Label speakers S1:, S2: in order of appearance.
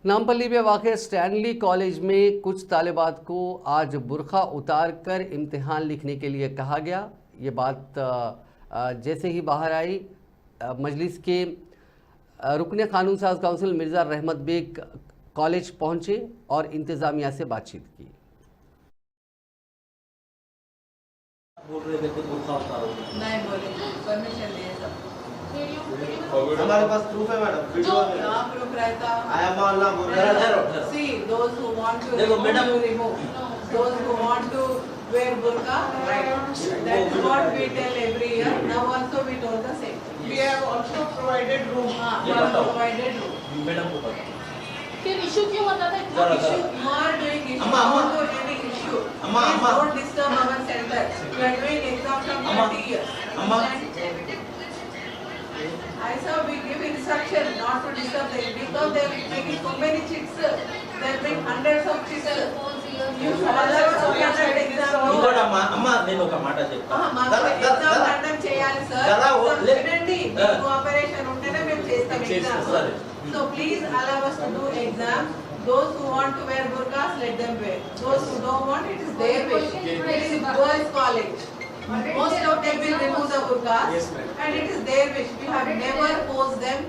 S1: नामपल्ली में वाक़ Stanley college में कुछ तालिबात को आज बुर्का उतार कर इम्तिहान लिखने के लिए कहा गया। ये बात जैसे ही बाहर आई, मजलिस के रुकने कानून साज काउंसिल मिर्ज़ा रहमत बेग कॉलेज पहुंचे और इंतज़ामिया से बातचीत की।
S2: बोल रहे थे कुछ बुर्का उतारो,
S3: नहीं बोले, परमिशन लिए सब।
S4: हमारे पास प्रूफ है मैडम, वीडियो है।
S3: यहाँ प्रूफ रहता।
S4: आया माल्ला बोल रहा है।
S3: See, those who want to
S2: देखो madam,
S3: remove, those who want to wear burqa, right? That is what we tell every year. Now also we told the same.
S5: We have also provided room.
S3: हाँ,
S2: ये
S3: we have
S2: बताओ।
S3: provided room.
S2: Madam को पता
S6: फिर issue क्यों होता था इतना?
S2: जरा,
S3: Issue, you are doing issue.
S4: अम्मा, अम्मा।
S3: Don't do any issue.
S4: अम्मा,
S3: Please
S4: अम्मा।
S3: don't disturb our center. We are doing exam from
S4: अम्मा।
S3: 30 years.
S4: अम्मा।
S3: I saw we give instruction not to disturb them because they are making so many chicks. They are making hundreds of chicks. You follow subject exam.
S2: ఇంకోటి అమ్మ నేను ఒక మాట చెప్తాను.
S3: మాకు exam conduct చేయాలి సార్.
S2: కదా,
S3: వినండి, మీ కోఆపరేషన్ ఉంటేనే మేము చేస్తాం ఎగ్జామ్.
S2: సరే.
S3: So please allow us to do exam. Those who want to wear burqas, let them wear. Those who don't want, it is their wish. It is boys' college. Most of them will remove the burqas, and it is their wish. We have never forced them.